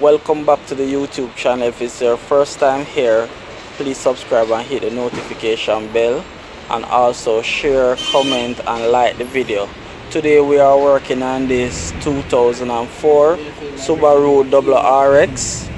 Welcome back to the YouTube channel. If it's your first time here, please subscribe and hit the notification bell, and also share, comment and like the video. Today we are working on this 2004 Subaru WRX,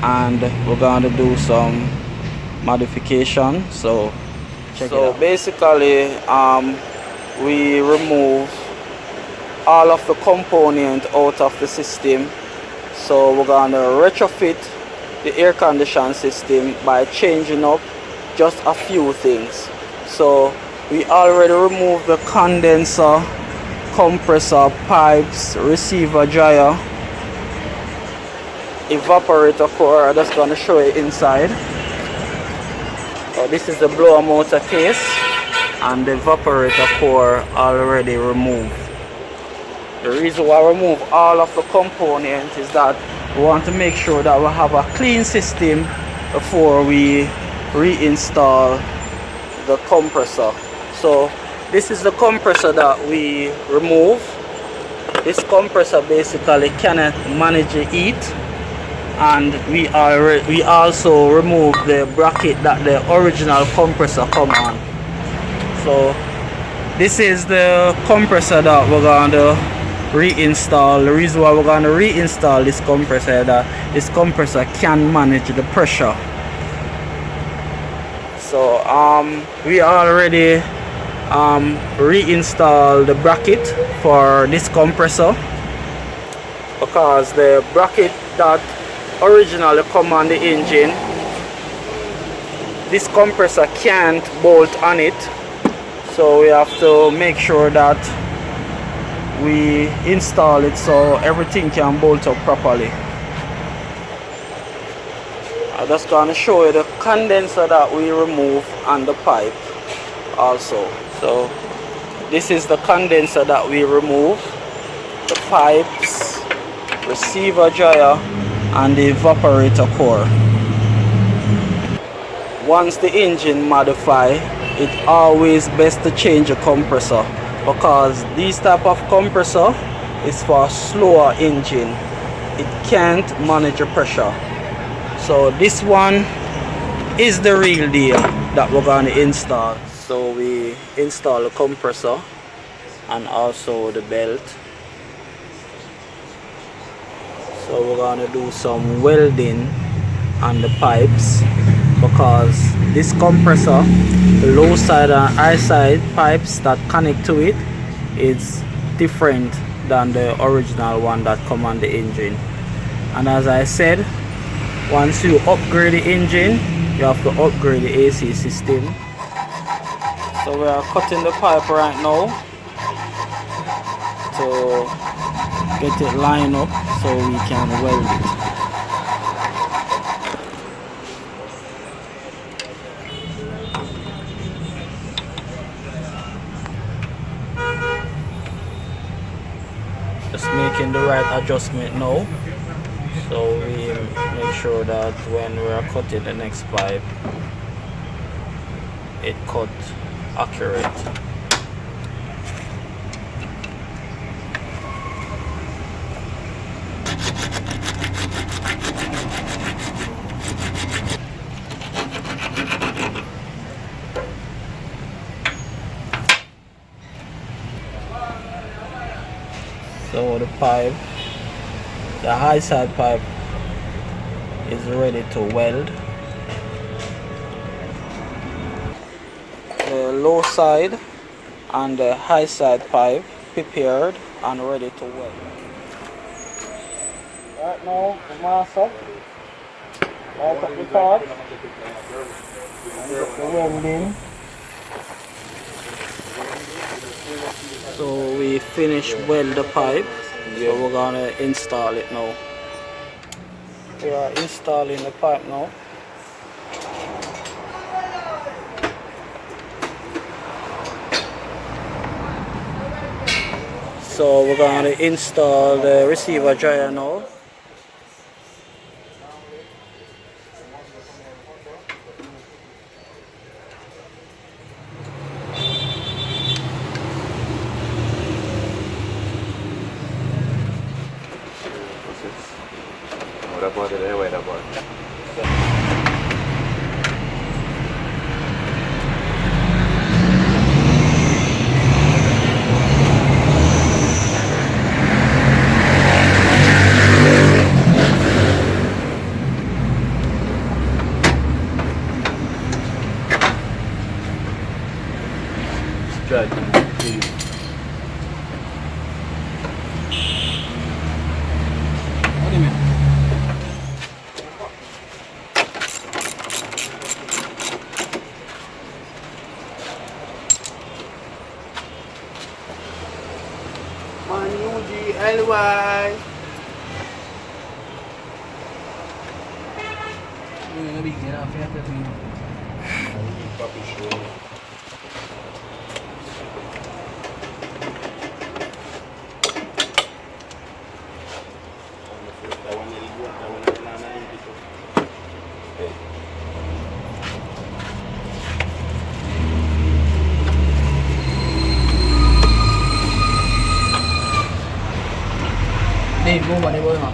and we're going to do some modification. So check it out. Basically we remove all of the component out of the system. So we're going to retrofit the air condition system by changing up just a few things. So we already removed the condenser, compressor, pipes, receiver, dryer, evaporator core. I'm just going to show you inside. So this is the blower motor case and the evaporator core already removed. The reason why I remove all of the components is that we want to make sure that we have a clean system before we reinstall the compressor. So this is the compressor that we remove. This compressor basically cannot manage the heat, and we also remove the bracket that the original compressor come on. So this is the compressor that we're going to reinstall. The reason why we're going to reinstall this compressor is that this compressor can manage the pressure. So we already reinstalled the bracket for this compressor, because the bracket that originally come on the engine, this compressor can't bolt on it. So we have to make sure that we install it so everything can bolt up properly. I'm just going to show you the condenser that we remove and the pipe also. So this is the condenser that we remove, the pipes, receiver, dryer and the evaporator core. Once the engine modify, it's always best to change the compressor, because this type of compressor is for a slower engine. It can't manage the pressure. So this one is the real deal that we're going to install. So we install the compressor and also the belt. So we're going to do some welding on the pipes, because this compressor, the low side and high side pipes that connect to it is different than the original one that come on the engine. And as I said, once you upgrade the engine, you have to upgrade the AC system. So we are cutting the pipe right now to get it lined up so we can weld it. Just making the right adjustment now, so we make sure that when we are cutting the next pipe, it cut accurate. So the pipe, the high side pipe is ready to weld. The low side and the high side pipe prepared and ready to weld. Right now the master light up the torch and get the welding. So we finished weld the pipe, so we're gonna install it now. We are installing the pipe now. So we're gonna install the receiver dryer now. process. about it, wait about it. Judge, please. What do you mean? L-Y. You're gonna be getting off here, puppy show. Dave, go on, go on.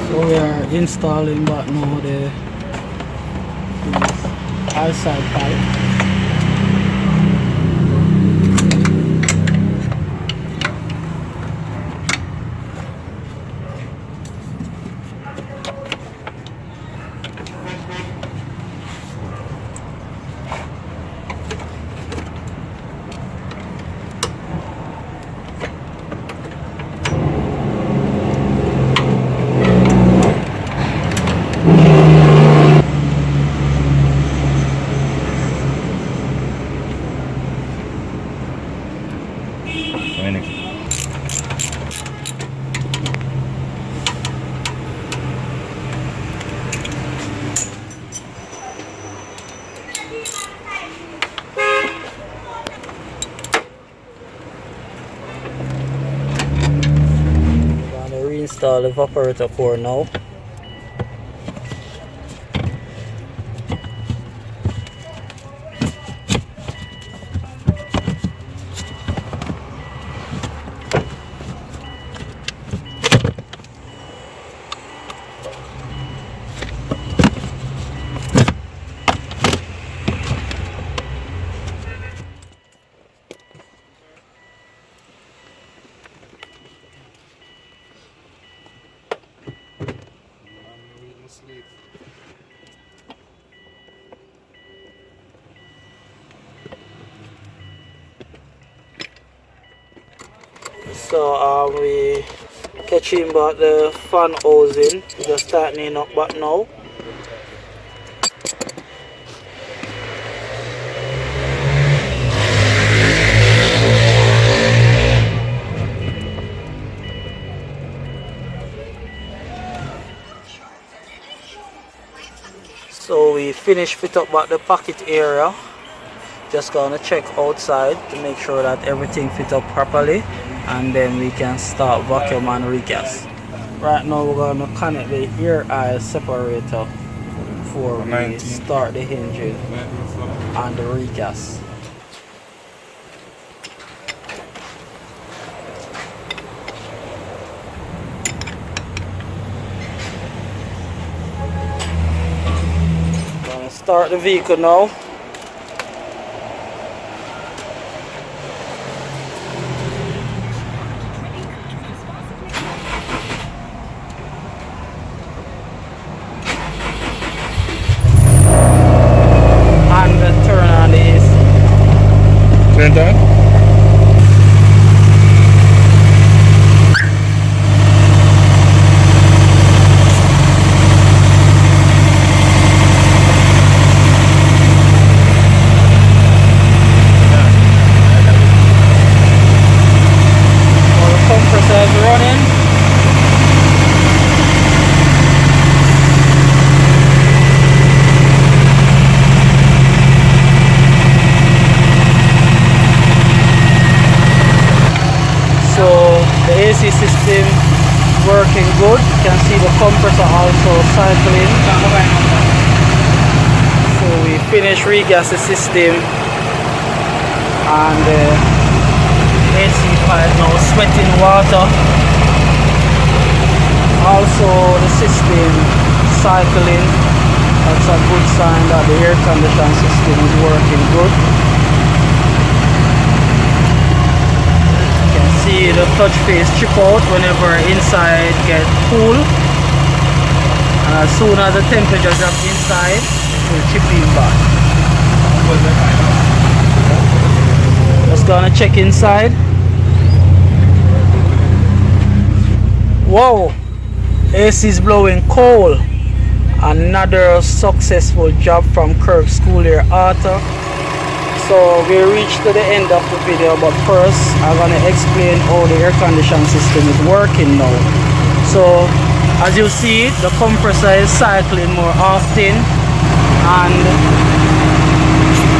So we are installing but now the outside pipe. Reinstall the evaporator core now. So we catching back the fan housing, just tightening up back now. So we finished fit up back the pocket area. Just gonna check outside to make sure that everything fit up properly, and then we can start vacuum and regas. Right now we're gonna connect the air eye separator before we start the engine and the regas. Gonna start the vehicle now. Turn on. All the compressors running. So the AC system working good. You can see the compressor also cycling. So we finished regas the system and AC pipe now sweating water. Also the system cycling. That's a good sign that the air conditioning system is working good. You can see the touch face chip out whenever inside gets cool. And as soon as the temperature drops inside, it will chip in back. Just gonna check inside. Whoa! AC is blowing cold. Another successful job from Kirk School Air Auto. So we reached to the end of the video, but first I'm gonna explain how the air conditioning system is working now. So as you see, the compressor is cycling more often and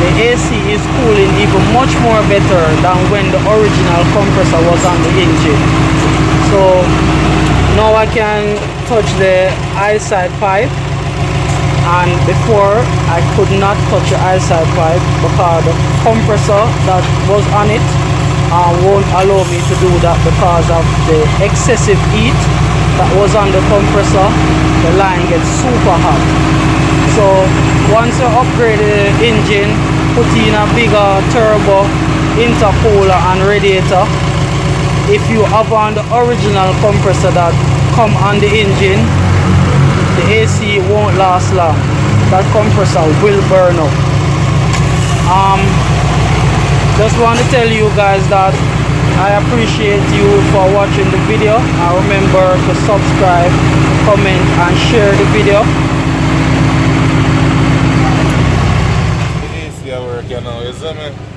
the AC is cooling even much more better than when the original compressor was on the engine. So now I can touch the outside pipe, and before I could not touch the outside pipe because the compressor that was on it won't allow me to do that because of the excessive heat that was on the compressor. The line gets super hot. So once you upgrade the engine, put in a bigger turbo, intercooler and radiator, if you have on the original compressor that come on the engine, the AC won't last long. That compressor will burn up. Just want to tell you guys that I appreciate you for watching the video, and remember to subscribe, comment and share the video. The AC working now, you see me?